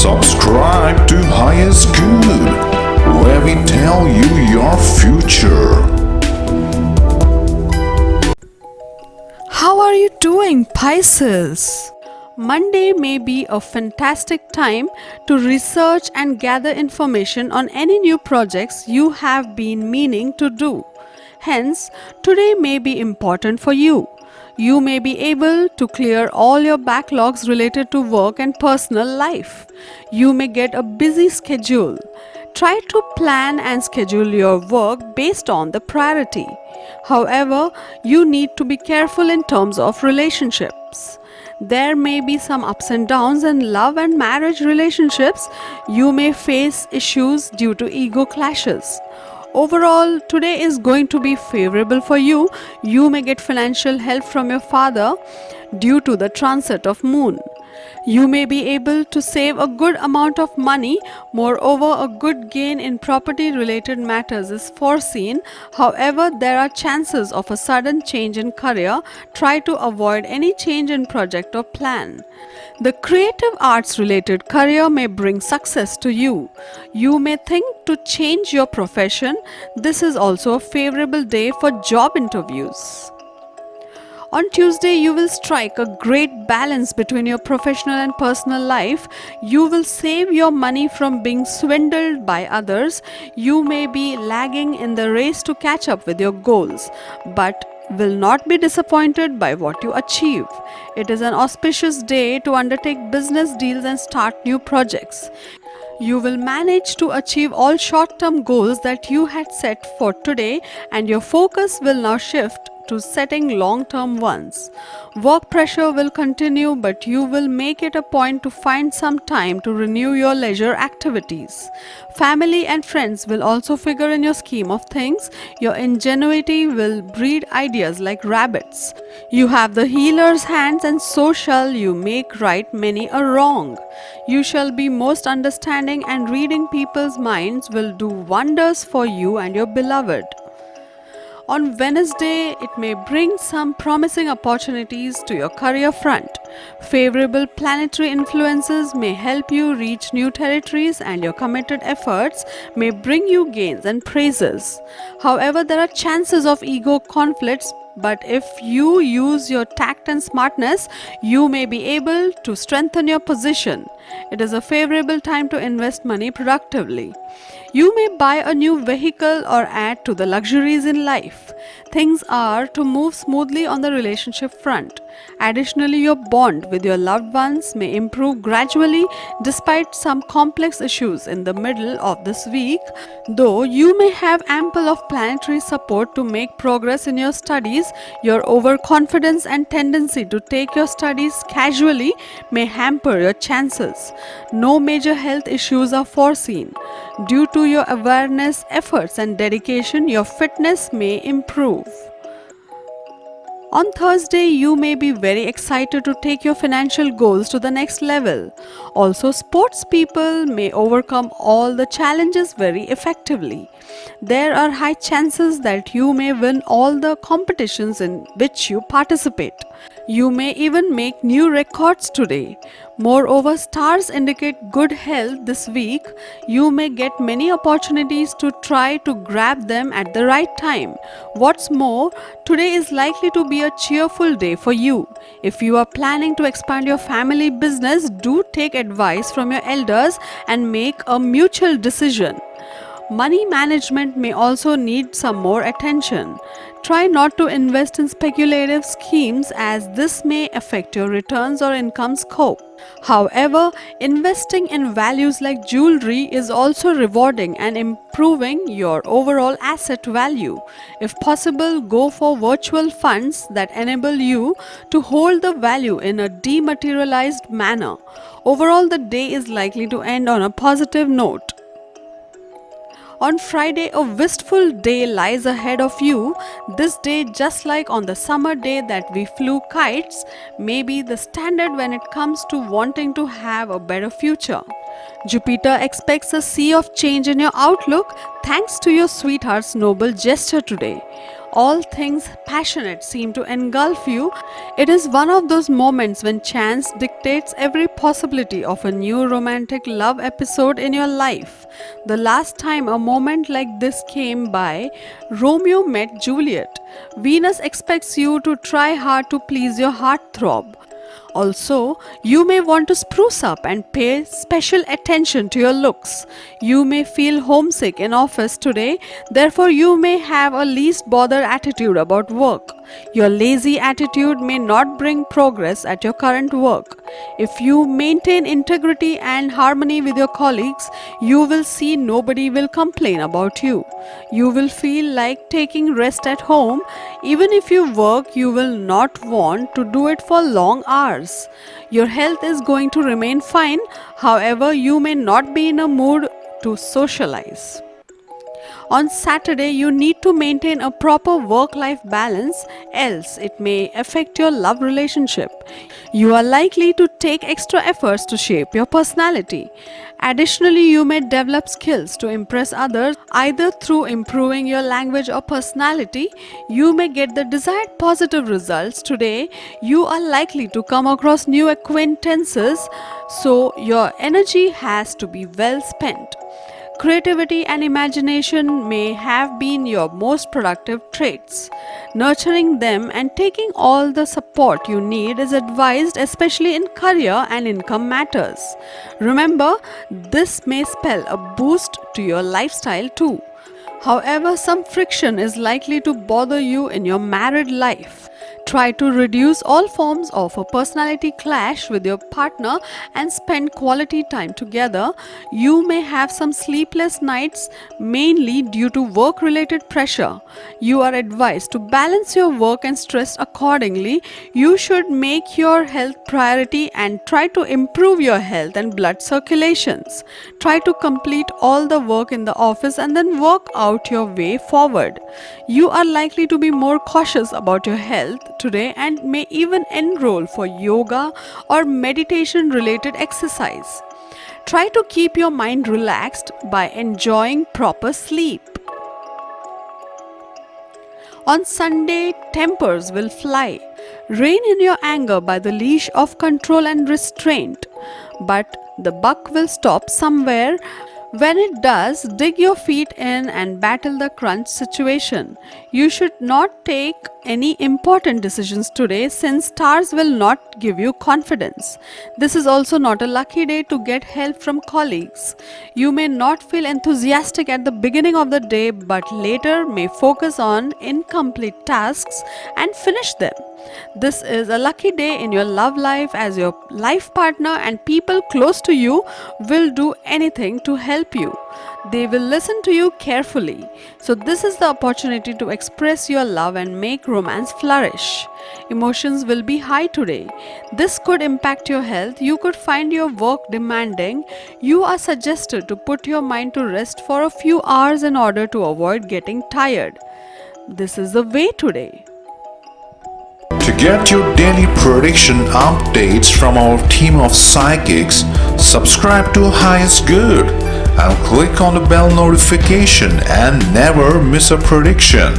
Subscribe to Highest Good, where we tell you your future. How are you doing, Pisces? Monday may be a fantastic time to research and gather information on any new projects you have been meaning to do. Hence, today may be important for you. You may be able to clear all your backlogs related to work and personal life. You may get a busy schedule. Try to plan and schedule your work based on the priority. However, you need to be careful in terms of relationships. There may be some ups and downs in love and marriage relationships. You may face issues due to ego clashes. Overall, today is going to be favorable for you. You may get financial help from your father due to the transit of moon. You may be able to save a good amount of money. Moreover, a good gain in property related matters is foreseen. However, there are chances of a sudden change in career. Try to avoid any change in project or plan. The creative arts related career may bring success to you. You may think to change your profession. This is also a favorable day for job interviews. On Tuesday, you will strike a great balance between your professional and personal life. You will save your money from being swindled by others. You may be lagging in the race to catch up with your goals, but will not be disappointed by what you achieve. It is an auspicious day to undertake business deals and start new projects. You will manage to achieve all short-term goals that you had set for today, and your focus will now shift to setting long-term ones. Work pressure will continue, but you will make it a point to find some time to renew your leisure activities. Family and friends will also figure in your scheme of things. Your ingenuity will breed ideas like rabbits. You have the healer's hands, and so shall you make right many a wrong. You shall be most understanding, and reading people's minds will do wonders for you and your beloved. On Wednesday, it may bring some promising opportunities to your career front. Favorable planetary influences may help you reach new territories, and your committed efforts may bring you gains and praises. However, there are chances of ego conflicts, but if you use your tact and smartness, you may be able to strengthen your position. It is a favorable time to invest money productively. You may buy a new vehicle or add to the luxuries in life. Things are to move smoothly on the relationship front. Additionally, your bond with your loved ones may improve gradually despite some complex issues in the middle of this week. Though you may have ample of planetary support to make progress in your studies, your overconfidence and tendency to take your studies casually may hamper your chances. No major health issues are foreseen. Due to your awareness, efforts and dedication, your fitness may improve. On Thursday, you may be very excited to take your financial goals to the next level. Also, sports people may overcome all the challenges very effectively. There are high chances that you may win all the competitions in which you participate. You may even make new records today. Moreover, stars indicate good health this week. You may get many opportunities to try to grab them at the right time. What's more, today is likely to be a cheerful day for you. If you are planning to expand your family business, do take advice from your elders and make a mutual decision. Money management may also need some more attention. Try not to invest in speculative schemes, as this may affect your returns or income scope. However, investing in values like jewelry is also rewarding and improving your overall asset value. If possible, go for virtual funds that enable you to hold the value in a dematerialized manner. Overall, the day is likely to end on a positive note. On Friday, a wistful day lies ahead of you. This day, just like on the summer day that we flew kites, may be the standard when it comes to wanting to have a better future. Jupiter expects a sea of change in your outlook thanks to your sweetheart's noble gesture today. All things passionate seem to engulf you. It is one of those moments when chance dictates every possibility of a new romantic love episode in your life. The last time a moment like this came by, Romeo met Juliet. Venus expects you to try hard to please your heartthrob. Also, you may want to spruce up and pay special attention to your looks. You may feel homesick in office today, therefore, you may have a least bother attitude about work. Your lazy attitude may not bring progress at your current work. If you maintain integrity and harmony with your colleagues, you will see nobody will complain about you. You will feel like taking rest at home. Even if you work, you will not want to do it for long hours. Your health is going to remain fine, however, you may not be in a mood to socialize. On Saturday, you need to maintain a proper work life balance, else, it may affect your love relationship. You are likely to take extra efforts to shape your personality. Additionally, you may develop skills to impress others either through improving your language or personality. You may get the desired positive results today. You are likely to come across new acquaintances, so your energy has to be well spent. Creativity and imagination may have been your most productive traits. Nurturing them and taking all the support you need is advised, especially in career and income matters. Remember, this may spell a boost to your lifestyle too. However, some friction is likely to bother you in your married life. Try to reduce all forms of a personality clash with your partner and spend quality time together. You may have some sleepless nights, mainly due to work related pressure. You are advised to balance your work and stress accordingly. You should make your health priority and try to improve your health and blood circulations. Try to complete all the work in the office and then work out your way forward. You are likely to be more cautious about your health today and may even enroll for yoga or meditation related exercise. Try to keep your mind relaxed by enjoying proper sleep. On Sunday, tempers will fly. Rein in your anger by the leash of control and restraint. But the buck will stop somewhere. When it does, dig your feet in and battle the crunch situation. You should not take any important decisions today since stars will not give you confidence. This is also not a lucky day to get help from colleagues. You may not feel enthusiastic at the beginning of the day but later may focus on incomplete tasks and finish them. This is a lucky day in your love life as your life partner and people close to you will do anything to help you. They will listen to you carefully. So this is the opportunity to express your love and make romance flourish. Emotions will be high today. This could impact your health. You could find your work demanding. You are suggested to put your mind to rest for a few hours in order to avoid getting tired. This is the way today. To get your daily prediction updates from our team of psychics, subscribe to Highest Good and click on the bell notification and never miss a prediction.